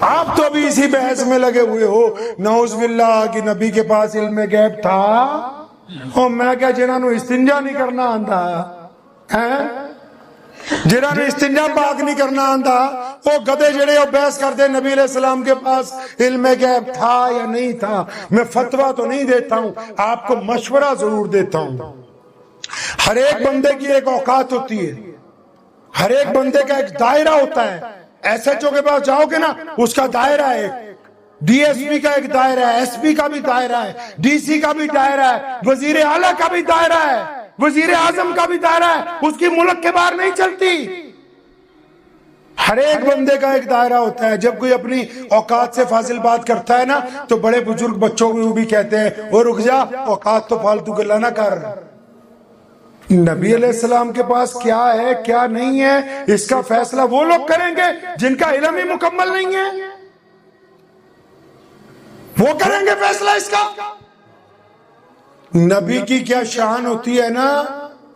آپ تو ابھی اسی بحث میں لگے ہوئے ہو نعوذ باللہ کہ نبی کے پاس علم غیب تھا، اور میں کیا جنہاں نو استنجا نہیں کرنا آندا ہے، جنہاں نے استنجا پاک نہیں کرنا آندا، وہ گدے جڑے وہ بحث کرتے نبی علیہ السلام کے پاس علم غیب تھا یا نہیں تھا۔ میں فتویٰ تو نہیں دیتا ہوں، آپ کو مشورہ ضرور دیتا ہوں۔ ہر ایک بندے کی ایک اوقات ہوتی ہے، ہر ایک بندے کا ایک دائرہ ہوتا ہے۔ ایس ایچ او کے پاس جاؤ گے نا، اس کا دائرہ ہے، ڈی ایس پی کا ایک دائرہ ہے، ایس پی کا بھی دائرہ ہے، ڈی سی کا بھی دائرہ ہے، وزیر اعلیٰ کا بھی دائرہ ہے، وزیر اعظم کا بھی دائرہ ہے، اس کی ملک کے باہر نہیں چلتی۔ ہر ایک بندے کا ایک دائرہ ہوتا ہے۔ جب کوئی اپنی اوقات سے فاضل بات کرتا ہے نا، تو بڑے بزرگ بچوں کو بھی کہتے ہیں وہ رک جا، اوقات تو فالتو گلا نہ کر۔ نبی علیہ السلام کے پاس کیا ہے کیا نہیں ہے، اس کا فیصلہ وہ لوگ کریں گے جن کا علم ہی مکمل نہیں ہے، وہ کریں گے فیصلہ اس کا۔ نبی کی کیا شان ہوتی ہے نا،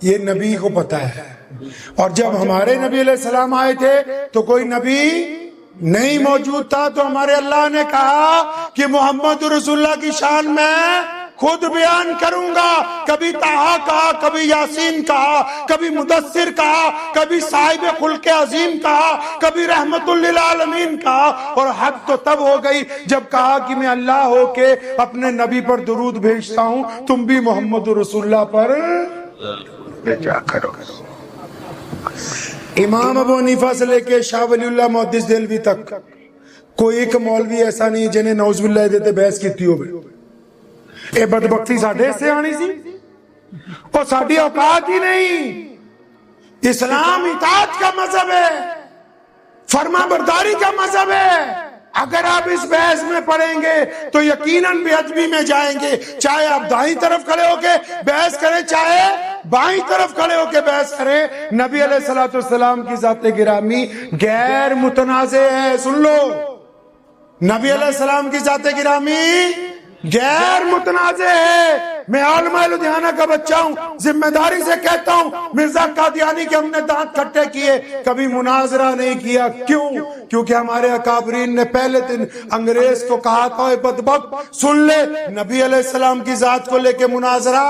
یہ نبی کو پتا ہے۔ اور جب ہمارے نبی علیہ السلام آئے تھے تو کوئی نبی نہیں موجود تھا، تو ہمارے اللہ نے کہا کہ محمد رسول اللہ کی شان میں خود بیان کروں گا۔ کبھی طٰہٰ کہا، کبھی یاسین کہا، کبھی مدثر کہا، کبھی صاحب خلق عظیم کہا، کبھی رحمت للعالمین کہا، اور حد تو تب ہو گئی جب کہا کہ میں اللہ ہو کے اپنے نبی پر درود بھیجتا ہوں، تم بھی محمد رسول اللہ پر بھیجا کرو۔ امام ابو حنیفہ سے لے کے شاہ ولی اللہ محدث دہلوی تک کوئی ایک مولوی ایسا نہیں جنہیں نعوذ باللہ دیتے بحث کیتی ہو گئی۔ اے بدبختی ساڈے سے آنی سی، اور ساڈی اوقات ہی نہیں۔ اسلام اطاعت کا مذہب ہے، فرما برداری کا مذہب ہے۔ اگر آپ اس بحث میں پڑیں گے تو یقیناً بے ادبی میں جائیں گے، چاہے آپ دائیں طرف کھڑے ہو کے بحث کریں، چاہے بائیں طرف کھڑے ہو کے بحث کریں۔ نبی علیہ السلام کی ذات گرامی غیر متنازع ہے، سن لو، نبی علیہ السلام کی ذات گرامی غیر متنازع ہے۔ میں علماء لدھیانہ کا بچہ ہوں، ذمہ داری سے کہتا ہوں، مرزا قادیانی کے ہم نے دانت کھٹے کیے، کبھی مناظرہ نہیں کیا۔ کیوں؟ کیونکہ ہمارے اکابرین نے پہلے دن انگریز کو کہا تھا، اے بدبخت سن لے، نبی علیہ السلام کی ذات کو لے کے مناظرہ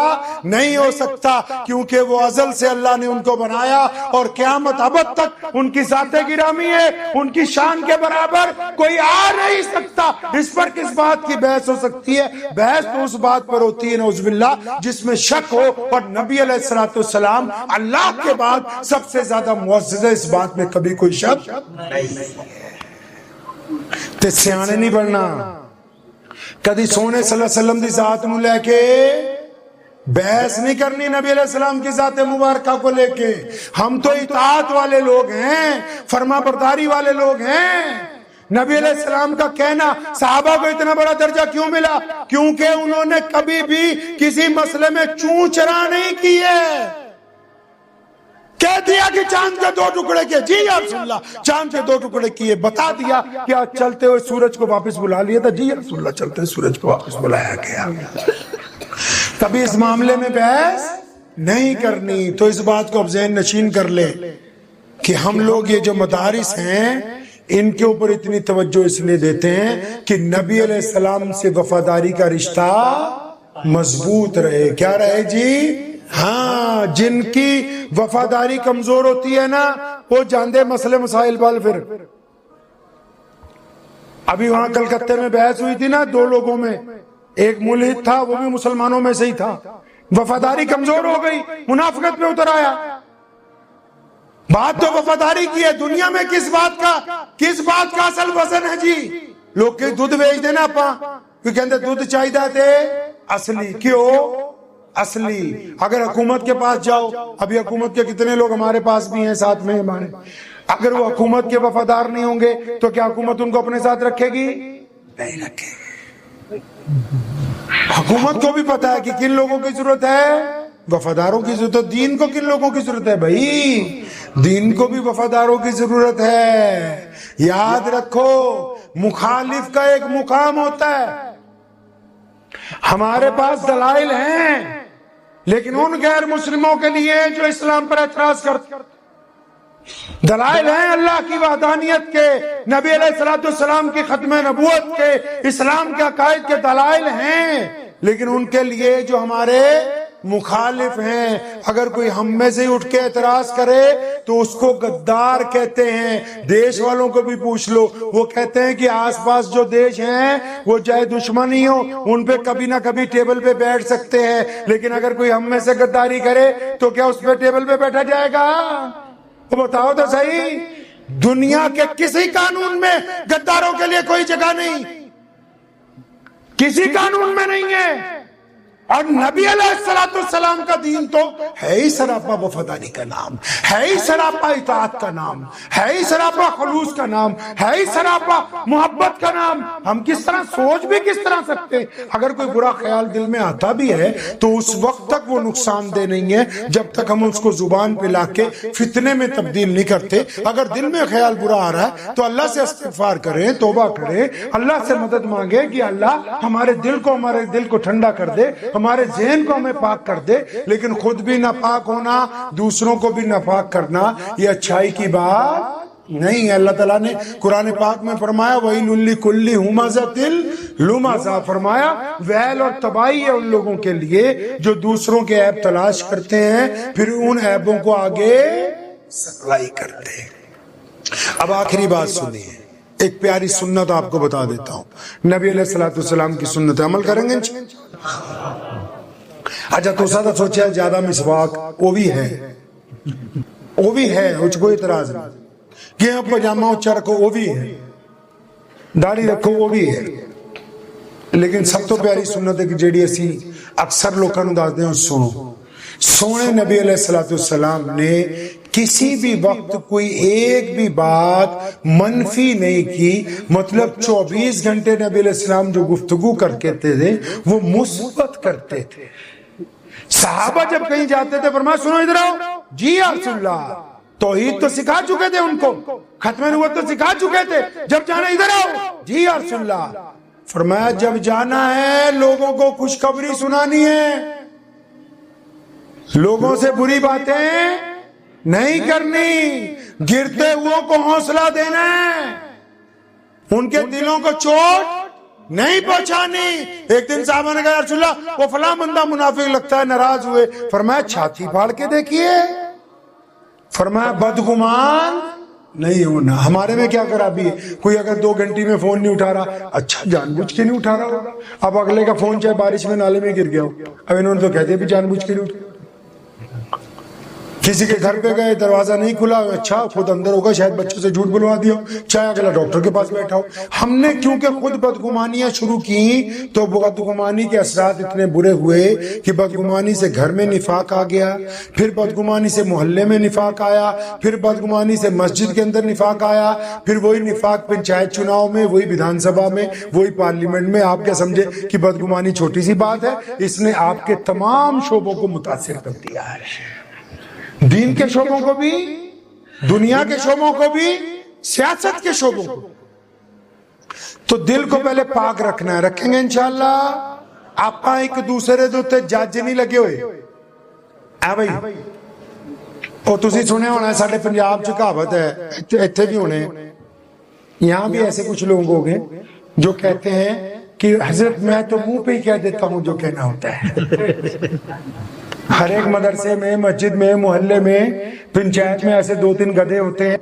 نہیں ہو سکتا، کیونکہ وہ ازل سے اللہ نے ان کو بنایا اور قیامت ابد تک ان کی ذات گرامی ہے، ان کی شان کے برابر کوئی آ نہیں سکتا۔ اس پر کس بات کی بحث ہو سکتی ہے؟ بحث تو اس بات پر ہوتی ہے نعوذ باللہ جس میں شک ہو، اور نبی علیہ السلام اللہ کے بعد سب سے زیادہ معزز ہے، اس بات میں کبھی کوئی شک نہیں۔ تے سیانے نہیں بڑھنا، کدی سونے صلی اللہ علیہ وسلم دی ذات نو لے کے بحث نہیں کرنی، نبی علیہ السلام کی ذات مبارکہ کو لے کے۔ ہم تو اطاعت والے لوگ ہیں، فرما برداری والے لوگ ہیں۔ نبی علیہ السلام کا کہنا صحابہ کو اتنا بڑا درجہ کیوں ملا؟ کیونکہ انہوں نے کبھی بھی کسی مسئلے میں چون چرا نہیں کی ہے۔ کہہ دیا کہ چاند کے 2 ٹکڑے کیے، جی یا رسول اللہ چاند کے 2 ٹکڑے کیے، بتا دیا کہ آج چلتے ہوئے سورج کو واپس بلا لیا تھا، جی یا رسول اللہ چلتے ہوئے سورج کو واپس بلایا گیا۔ کبھی اس معاملے میں بحث نہیں کرنی۔ تو اس بات کو اب ذہن نشین کر لے کہ ہم لوگ یہ جو مدارس ہیں ان کے اوپر اتنی توجہ اس لیے دیتے ہیں کہ نبی علیہ السلام سے وفاداری کا رشتہ مضبوط رہے۔ کیا رہے جی؟ ہاں، جن کی وفاداری کمزور ہوتی ہے نا، وہ جاندے مسئلے مسائل بال۔ پھر ابھی وہاں کلکتے میں بحث ہوئی تھی نا 2 لوگوں میں، ایک ملحد تھا، وہ بھی مسلمانوں میں سے ہی تھا، وفاداری کمزور ہو گئی، منافقت پہ اتر آیا۔ بات تو وفاداری کی ہے، دنیا میں کس بات کا اصل وزن ہے جی؟ لوگ کہ دودھ بیچ دینا اپا، کیوں کہندے دودھ چاہیدہ تھے اصلی، کیوں اصلی؟ اگر حکومت کے پاس جاؤ، ابھی حکومت کے کتنے لوگ ہمارے پاس بھی ہیں ساتھ میں ہمارے، اگر وہ حکومت کے وفادار نہیں ہوں گے تو کیا حکومت ان کو اپنے ساتھ رکھے گی؟ نہیں رکھے گی۔ حکومت کو بھی پتا ہے کہ کن لوگوں کی ضرورت ہے، وفاداروں کی ضرورت ہے۔ دین کو کن لوگوں کی ضرورت ہے بھائی؟ دین کو بھی وفاداروں کی ضرورت ہے۔ یاد رکھو، مخالف کا ایک مقام ہوتا ہے۔ ہمارے پاس دلائل ہیں، لیکن ان غیر مسلموں کے لیے جو اسلام پر اعتراض کرتے، دلائل ہیں اللہ کی وحدانیت کے، نبی علیہ الصلوۃ والسلام کی ختم نبوت کے، اسلام کے عقائد کے دلائل ہیں، لیکن ان کے لیے جو ہمارے مخالف ہیں، اگر کوئی ہم میں سے اٹھ کے اعتراض کرے تو اس کو غدار کہتے ہیں۔ دیش والوں کو بھی پوچھ لو، وہ کہتے ہیں کہ آس پاس جو دیش ہیں وہ چاہے دشمن ہی ہو، ان پہ کبھی نہ کبھی ٹیبل پہ بیٹھ سکتے ہیں، لیکن اگر کوئی ہم میں سے غداری کرے تو کیا اس پہ ٹیبل پہ بیٹھا جائے گا؟ وہ بتاؤ تو صحیح، دنیا کے کسی قانون میں غداروں کے لیے کوئی جگہ نہیں، کسی قانون میں نہیں ہے۔ اور نبی علیہ الصلوۃ والسلام کا دین تو ہے ہی سراپا وفاداری کا نام، ہے ہی سراپا اطاعت کا نام، ہے ہی سراپا خلوص کا نام، ہے ہی سراپا محبت کا نام۔ ہم کس طرح سوچ بھی کس طرح سکتے، اگر کوئی برا خیال دل میں آتا بھی ہے تو اس وقت تک وہ نقصان دہ نہیں ہے جب تک ہم اس کو زبان پہ لا کے فتنے میں تبدیل نہیں کرتے۔ اگر دل میں خیال برا آ رہا ہے تو اللہ سے استغفار کریں، توبہ کریں، اللہ سے مدد مانگے کہ اللہ ہمارے دل کو ٹھنڈا کر دے، ہمارے ذہن کو ہمیں پاک کر دے، لیکن خود بھی ناپاک ہونا، دوسروں کو بھی ناپاک کرنا، یہ اچھائی کی بات نہیں ہے۔ اللہ تعالیٰ نے قرآن پاک میں فرمایا وَيْلٌ لِّكُلِّ هُمَزَةٍ لُمَزَةٍ، فرمایا ویل اور تباہی ہے ان لوگوں کے لیے جو دوسروں کے عیب تلاش کرتے ہیں پھر ان عیبوں کو آگے سپلائی کرتے ہیں۔ اب آخری بات سنیے، ایک پیاری سنت آپ کو بتا دیتا ہوں، نبی علیہ الصلوۃ والسلام کی سنت عمل کریں گے اچھا تو سادہ سوچا زیادہ مسواک وہ بھی ہے اس کو اعتراض نہیں کہ پجامہ اچھا رکھو وہ بھی ہے، داڑھی رکھو وہ بھی ہے، لیکن سب تو پیاری سنت ہے کہ جیڑی اسی اکثر لوگوں نوں دسدے ہوں سنو۔ سونے نبی علیہ الصلوۃ والسلام نے کسی بھی وقت کوئی ایک بھی بات منفی نہیں کی، مطلب 24 گھنٹے نبی علیہ السلام جو گفتگو کرتے تھے وہ مثبت کرتے تھے۔ صحابہ جب کہیں جاتے تھے فرمایا سنو ادھر آؤ، جی یا رسول اللہ، توحید تو سکھا چکے تھے ان کو، ختم نبوت تو سکھا چکے تھے، جب جانا ادھر آؤ، جی یا رسول اللہ۔ فرمایا جب جانا ہے لوگوں کو خوشخبری سنانی ہے، لوگوں سے بری باتیں نہیں کرنی، گرتے ہوئوں کو حوصلہ دینا ہے، ان کے دلوں کو چوٹ نہیں پہنچانی۔ ایک دن صحابہ نے کہا یا رسول اللہ وہ فلاں بندہ منافق لگتا ہے، ناراض ہوئے، فرمایا چھاتی پھاڑ کے دیکھیے، فرمایا بدگمان نہیں ہونا۔ ہمارے میں کیا خرابی ہے، کوئی اگر 2 گھنٹے میں فون نہیں اٹھا رہا، اچھا جان بوجھ کے نہیں اٹھا رہا ہوگا، اب اگلے کا فون چاہے بارش میں نالے میں گر گیا ہو، اب انہوں نے تو کہتے بھی جان بوجھ کے نہیں اٹھا۔ کسی کے گھر پہ گئے دروازہ نہیں کھلا، اچھا خود اندر ہوگا، شاید بچوں سے جھوٹ بلوا دیا، چاہے اگلا ڈاکٹر کے پاس بیٹھا ہو۔ ہم نے کیونکہ خود بدگمانیاں شروع کی تو بدگمانی کے اثرات اتنے برے ہوئے کہ بدگمانی سے گھر میں نفاق آ گیا، پھر بدگمانی سے محلے میں نفاق آیا، پھر بدگمانی سے مسجد کے اندر نفاق آیا، پھر وہی نفاق پنچایت چناؤ میں، وہی ویدھان سبھا میں، وہی پارلیمنٹ میں۔ آپ کیا سمجھے کہ بدگمانی چھوٹی سی بات ہے؟ اس نے آپ کے تمام شعبوں کو متاثر کر دیا ہے، دین کے شعبوں کو بھی، دنیا کے شعبوں کو بھی، سیاست کے شعبوں کو۔ تو دل کو پہلے پاک رکھنا ہے، رکھیں گے انشاءاللہ۔ آپ ایک دوسرے دے تے جج نہیں لگے ہوئے اے بھائی، اور تسی سنے ہونا ہے ساڈے پنجاب چ کہاوت ہے، ایتھے بھی ہونے، یہاں بھی ایسے کچھ لوگ ہو گئے جو کہتے ہیں کہ حضرت میں تو منہ پہ ہی کہہ دیتا ہوں جو کہنا ہوتا ہے۔ ہر ایک مدرسے میں، مسجد میں، محلے میں، پنچایت میں ایسے 2-3 گدھے ہوتے ہیں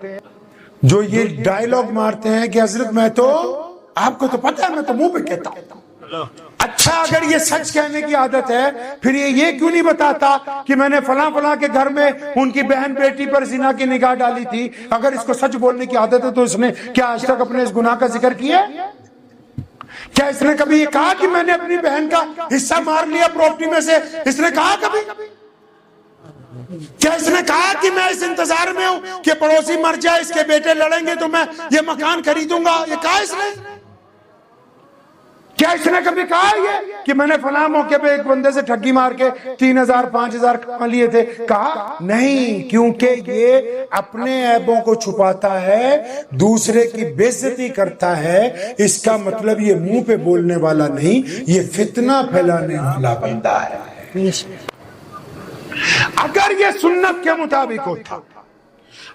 جو یہ ڈائیلاگ مارتے ہیں کہ حضرت میں تو، آپ کو تو پتہ ہے میں تو منہ پہ کہتا ہوں۔ اچھا اگر یہ سچ کہنے کی عادت ہے پھر یہ کیوں نہیں بتاتا کہ میں نے فلاں فلاں کے گھر میں ان کی بہن بیٹی پر زنا کی نگاہ ڈالی تھی؟ اگر اس کو سچ بولنے کی عادت ہے تو اس نے کیا آج تک اپنے اس گناہ کا ذکر کیا؟ کیا اس نے کبھی یہ کہا کہ میں نے اپنی بہن کا حصہ مار لیا پراپرٹی میں سے؟ اس نے کہا کبھی؟ کیا اس نے کہا کہ میں اس انتظار میں ہوں کہ پڑوسی مر جائے، اس کے بیٹے لڑیں گے تو میں یہ مکان خریدوں گا؟ یہ کہا اس نے؟ کیا اس نے کبھی کہا یہ کہ میں نے فلاں موقع پہ ایک بندے سے ٹھگی مار کے 3,000-5,000 کما لیے تھے؟ کہا نہیں، کیونکہ یہ اپنے عیبوں کو چھپاتا ہے، دوسرے کی بے عزتی کرتا ہے۔ اس کا مطلب یہ منہ پہ بولنے والا نہیں، یہ فتنہ پھیلانے والا بندہ ہے۔ اگر یہ سنت کے مطابق ہوتا،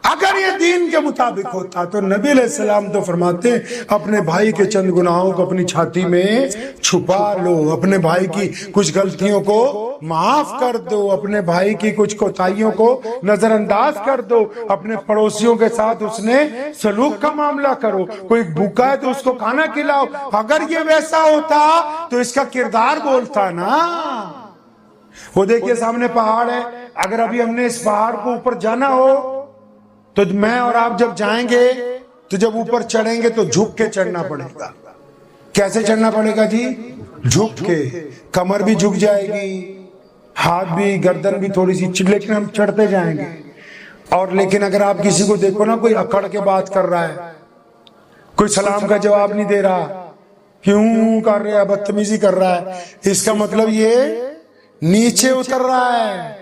اگر یہ دین کے مطابق ہوتا تو نبی علیہ السلام تو فرماتے ہیں اپنے بھائی کے چند گناہوں کو اپنی چھاتی میں چھپا لو، اپنے بھائی کی کچھ غلطیوں کو معاف کر دو، اپنے بھائی کی کچھ کوتاہیوں کو نظر انداز کر دو، اپنے پڑوسیوں کے ساتھ اس نے سلوک کا معاملہ کرو، کوئی بھوکا ہے تو اس کو کھانا کھلاؤ۔ اگر یہ ویسا ہوتا تو اس کا کردار بولتا نا۔ وہ دیکھیے سامنے پہاڑ ہے، اگر ابھی ہم نے اس پہاڑ کو اوپر جانا ہو تو میں اور آپ جب جائیں گے تو جب اوپر چڑھیں گے تو جھک کے چڑھنا پڑے گا۔ کیسے چڑھنا پڑے گا جی؟ جھک کے، کمر بھی جھک جائے گی، ہاتھ بھی، گردن بھی تھوڑی سی، لیکن ہم چڑھتے جائیں گے۔ اور لیکن اگر آپ کسی کو دیکھو نا کوئی اکڑ کے بات کر رہا ہے، کوئی سلام کا جواب نہیں دے رہا، کیوں کر رہا ہے، بدتمیزی کر رہا ہے، اس کا مطلب یہ نیچے اتر رہا ہے،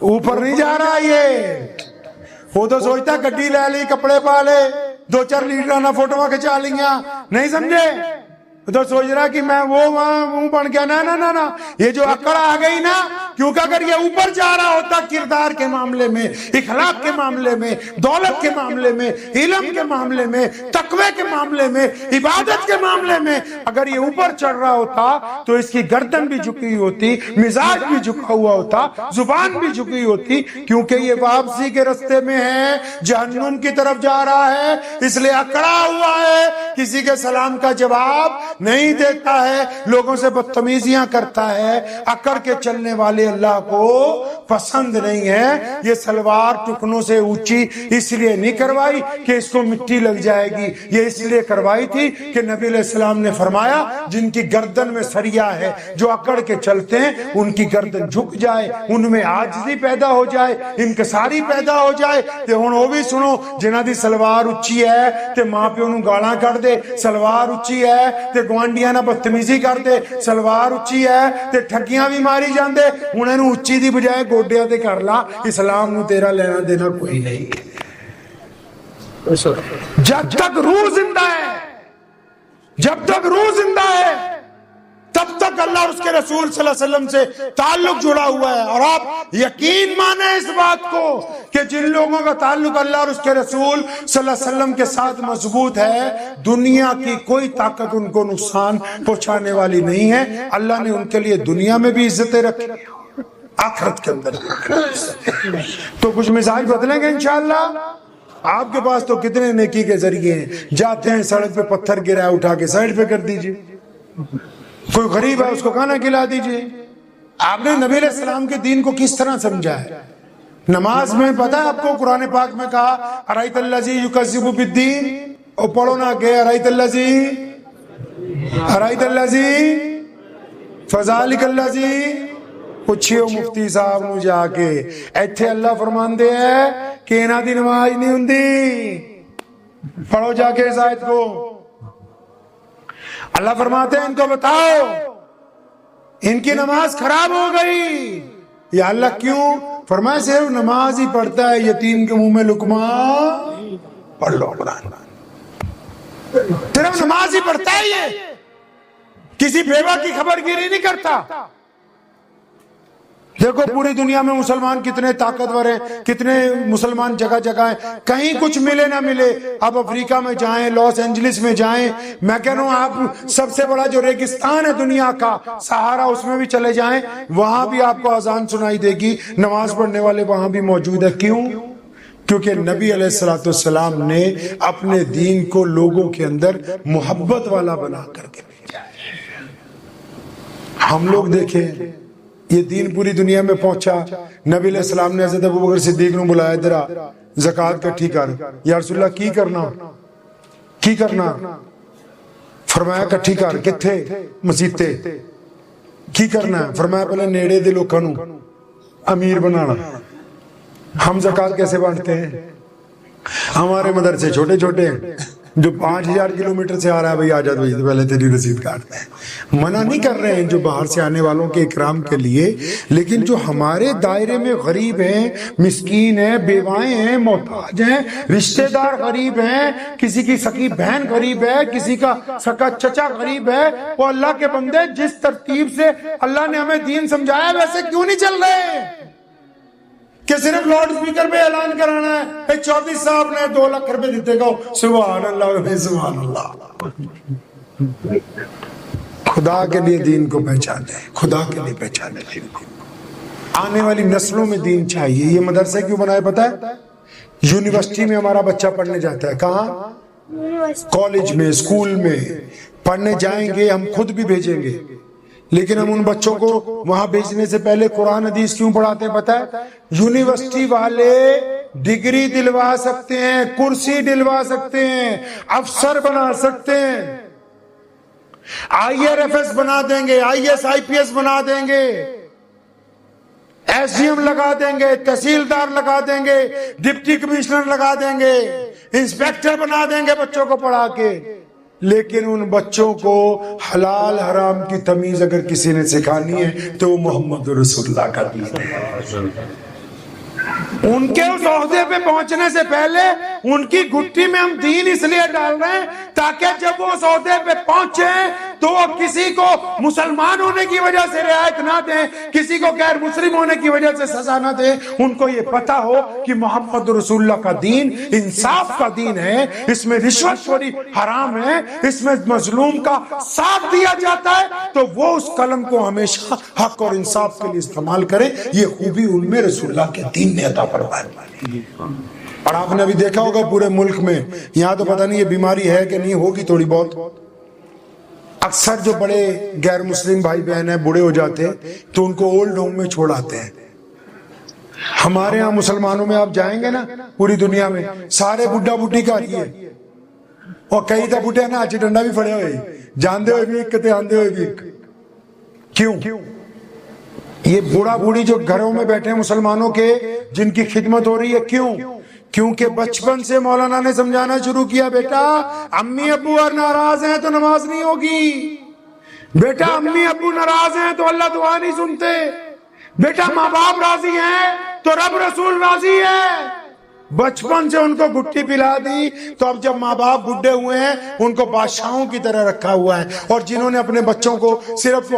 اوپر نہیں جا رہا۔ یہ وہ تو سوچتا گڈی لے لی، کپڑے پا لے، 2-4 لیڈر فوٹو کھچا لیا، نہیں سمجھے؟ تو سوچ رہا کہ میں وہ وہاں بن گیا۔ نا، یہ جو اکڑ آ گئی نا، کیونکہ اگر یہ اوپر جا رہا ہوتا کردار کے معاملے میں، اخلاق کے معاملے میں، دولت کے معاملے میں، علم کے معاملے میں، تقوی کے معاملے میں، عبادت کے معاملے میں، اگر یہ اوپر چڑھ رہا ہوتا تو اس کی گردن بھی جھکی ہوتی، مزاج بھی جھکا ہوا ہوتا، زبان بھی جھکی ہوتی، کیونکہ یہ واپسی کے رستے میں ہے، جہنم کی طرف جا رہا ہے، اس لیے اکڑا ہوا ہے، کسی کے سلام کا جواب نہیں دیتا ہے، لوگوں سے بدتمیزیاں کرتا ہے۔ اکڑ کے چلنے والے اللہ کو پسند نہیں ہے۔ یہ سلوار ٹکنوں سے اونچی اس لیے نہیں کروائی کہ اس کو مٹی لگ جائے گی، یہ اس لیے کروائی تھی کہ نبی علیہ السلام نے فرمایا جن کی گردن میں سریا ہے، جو اکڑ کے چلتے ہیں، ان کی گردن جھک جائے، ان میں عاجزی پیدا ہو جائے، انکساری پیدا ہو جائے۔ تے ہن وہ بھی سنو، جنہاں دی سلوار اونچی ہے تے ماں پیو نوں گالاں کڈ دے، سلوار اونچی ہے تے گوانڈیاں نال بدتمیزی کر دے، سلوار اونچی ہے تے ٹھگیاں بھی ماری جاندے، ہن اینوں اونچی دی بجائے گوڈیاں تے کر لا، اسلام نوں تیرا لینا دینا کوئی نہیں۔ جب تک روح زندہ ہے، جب تک روح زندہ ہے، تب تک اللہ اور اس کے رسول صلی اللہ علیہ وسلم سے تعلق جڑا ہوا ہے۔ اور آپ یقین مانیں اس بات کو کہ جن لوگوں کا تعلق اللہ اور اس کے رسول صلی اللہ علیہ وسلم کے ساتھ مضبوط ہے، دنیا کی کوئی طاقت ان کو نقصان پہنچانے والی نہیں ہے۔ اللہ نے ان کے لیے دنیا میں بھی عزتیں رکھی، آخرت کے اندر تو کچھ مزاج بدلیں گے انشاءاللہ۔ آپ کے پاس تو کتنے نیکی کے ذریعے ہیں، جاتے ہیں سڑک پہ پتھر گرا ہے اٹھا کے سائڈ پہ کر دیجئے، کوئی غریب ہے اس کو کھانا کھلا دیجئے۔ آپ نے نبی علیہ السلام کے دین کو کس طرح سمجھا ہے؟ نماز میں پتہ ہے آپ کو قرآن پاک میں کہا ارایت الذی یکذب بالدین، اور پڑھو نا کہ ارایت الذی فذلک الذی، پوچھیو مفتی صاحب نو جا کے، ایتھے اللہ فرماندے ہیں کہ انہاں دی نماز نہیں ہوندی۔ پڑھو جا کے اس آیت کو، اللہ فرماتے ہیں ان کو بتاؤ ان کی نماز خراب ہو گئی۔ یا اللہ کیوں؟ فرمایا صرف نماز ہی پڑھتا ہے، یتیم کے منہ میں لقمہ پڑھ لو قرآن، صرف نماز ہی پڑھتا ہے، یہ کسی بیوہ کی خبر گیری نہیں کرتا۔ دیکھو پوری دنیا میں مسلمان کتنے طاقتور ہیں، کتنے مسلمان جگہ جگہ ہیں، کہیں کچھ ملے نہ ملے۔ آپ افریقہ میں جائیں، لاس اینجلس میں جائیں، میں کہہ رہا ہوں آپ سب سے بڑا جو ریگستان ہے دنیا کا سہارا، اس میں بھی چلے جائیں، وہاں بھی آپ کو اذان سنائی دے گی، نماز پڑھنے والے وہاں بھی موجود ہے۔ کیوں؟ کیونکہ نبی علیہ الصلوۃ والسلام نے اپنے دین کو لوگوں کے اندر محبت والا بنا کر کے بھیجا ہے۔ ہم لوگ دیکھیں یہ دین پوری دنیا میں پہنچا، نبی علیہ السلام نے حضرت ابوبکر صدیق نو بلایا، درا زکات کٹھی کر، یا رسول اللہ کی کرنا، فرمایا کٹھی کر، کتھے؟ مسجد تے۔ کی کرنا ہے؟ فرمایا پہلے نیڑے دے لوکاں نو امیر بنانا۔ ہم زکات کیسے بانٹتے ہیں؟ ہمارے مدرسے چھوٹے چھوٹے ہیں، جو 5000 کلومیٹر سے آ رہا ہے، بھئی آجا تو پہلے تیری رسید کاٹتے ہیں۔ منع نہیں کر رہے ہیں جو باہر سے آنے والوں کے اکرام کے لیے، لیکن جو ہمارے دائرے میں غریب ہیں، مسکین ہیں، بیوائیں ہیں، محتاج ہیں، رشتہ دار غریب ہیں، کسی کی سکی بہن غریب ہے، کسی کا سکا چچا غریب ہے، وہ اللہ کے بندے جس ترتیب سے اللہ نے ہمیں دین سمجھایا ویسے کیوں نہیں چل رہے؟ کہ صرف لاؤڈ اسپیکر پہ اعلان کرانا ہے چودھری صاحب نے 2 لاکھ روپے دیتے کہو سبحان اللہ سبحان اللہ. خدا کے لیے دین کو پہچانے, خدا کے لیے پہچانے. آنے والی نسلوں میں دین چاہیے. یہ مدرسے کیوں بنائے پتہ ہے؟ یونیورسٹی میں ہمارا بچہ پڑھنے جاتا ہے, کہاں؟ کالج میں, اسکول میں پڑھنے جائیں گے, ہم خود بھی بھیجیں گے, لیکن ہم ان بچوں کو وہاں بھیجنے سے پہلے قرآن حدیث کیوں پڑھاتے ہیں پتہ ہے؟ یونیورسٹی والے ڈگری دلوا سکتے ہیں, کرسی دلوا سکتے ہیں, افسر بنا سکتے ہیں, IRFS بنا دیں گے, IS IPS بنا دیں گے, SDM لگا دیں گے, تحصیلدار لگا دیں گے, ڈپٹی کمشنر لگا دیں گے, انسپیکٹر بنا دیں گے بچوں کو پڑھا کے. لیکن ان بچوں کو حلال حرام کی تمیز اگر کسی نے سکھانی ہے تو وہ محمد رسول اللہ کا دین ہے. ان کے اس عہدے پہ پہنچنے سے پہلے ان کی گھٹی میں ہم دین اس لیے ڈال رہے ہیں تاکہ جب وہ اس عہدے پہ پہنچے تو وہ کسی کو مسلمان ہونے کی وجہ سے رعایت نہ دیں, کسی کو غیر مسلم ہونے کی وجہ سے سزا نہ دیں. ان کو یہ پتا ہو کہ محمد رسول اللہ کا دین انصاف کا دین ہے, اس میں رشوت خوری حرام ہے, اس میں مظلوم کا ساتھ دیا جاتا ہے, تو وہ اس قلم کو ہمیشہ حق اور انصاف کے لیے استعمال کریں. یہ خوبی ان میں رسول اللہ کے دین نے عطا فرمائی. اور آپ نے ابھی دیکھا ہوگا پورے ملک میں, یہاں تو پتہ نہیں یہ بیماری ہے کہ نہیں, ہوگی تھوڑی بہت, اکثر جو بڑے غیر مسلم بھائی بہن ہیں بوڑھے ہو جاتے ہیں تو ان کو اولڈ ہوم میں چھوڑ آتے ہیں. ہمارے ہاں مسلمانوں میں آپ جائیں گے نا پوری دنیا میں سارے بڈھا بڈھی کا ہی ہے, اور کئی تو بڈھے نا اچھی ڈنڈا بھی پڑے ہوئے, جاندے ہوئے بھی کتے آندے ہوئے بھی. کیوں؟ یہ بوڑھا بوڑھی جو گھروں میں بیٹھے ہیں مسلمانوں کے, جن کی خدمت ہو رہی ہے, کیوں؟ کیونکہ بچپن سے مولانا نے سمجھانا شروع کیا, بیٹا امی ابو اور ناراض ہیں تو نماز نہیں ہوگی, بیٹا امی ابو ناراض ہیں تو اللہ دعا نہیں سنتے, بیٹا ماں باپ راضی ہیں تو رب رسول راضی ہے. بچپن سے ان کو گٹی پلا دی تو اب جب ماں باپ بڈھے ہوئے ہیں ان کو بادشاہوں کی طرح رکھا ہوا ہے. اور جنہوں نے اپنے بچوں کو صرف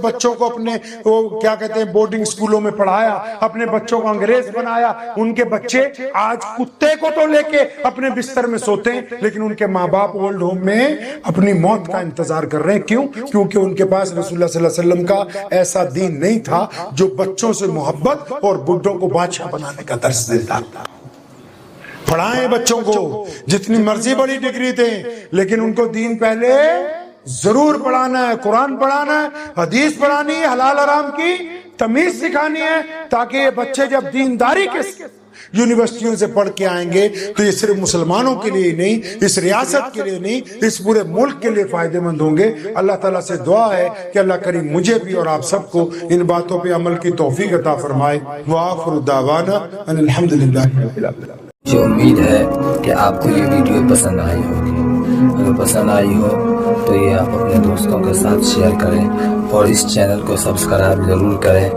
بچوں کو اپنے وہ کیا کہتے ہیں بورڈنگ سکولوں میں پڑھایا, اپنے بچوں کو انگریز بنایا, ان کے بچے آج کتے کو تو لے کے اپنے بستر میں سوتے ہیں, لیکن ان کے ماں باپ اولڈ ہوم میں اپنی موت کا انتظار کر رہے ہیں. کیوں؟ کیونکہ ان کے پاس رسول اللہ صلی اللہ علیہ وسلم کا ایسا دین نہیں تھا جو بچوں سے محبت اور بڈھوں کو بادشاہ بنانے کا درس دیتا. پڑھائیں بچوں کو جتنی مرضی بڑی ڈگری دیں, لیکن ان کو دین پہلے ضرور پڑھانا ہے, قرآن پڑھانا ہے, حدیث پڑھانی ہے, حلال حرام کی تمیز سکھانی ہے, تاکہ یہ بچے جب دینداری کے یونیورسٹیوں سے پڑھ کے آئیں گے تو یہ صرف مسلمانوں کے لیے نہیں, اس ریاست کے لیے نہیں, اس پورے ملک کے لیے فائدہ مند ہوں گے. اللہ تعالیٰ سے دعا ہے کہ اللہ کریم مجھے بھی اور آپ سب کو ان باتوں پہ عمل کی توفیق عطا فرمائے. وآخر دعوانا ان الحمدللہ رب العالمین. مجھے امید ہے کہ آپ کو یہ ویڈیو پسند آئی ہوگی. اگر پسند آئی ہو تو یہ آپ اپنے دوستوں کے ساتھ شیئر کریں اور اس چینل کو سبسکرائب ضرور کریں.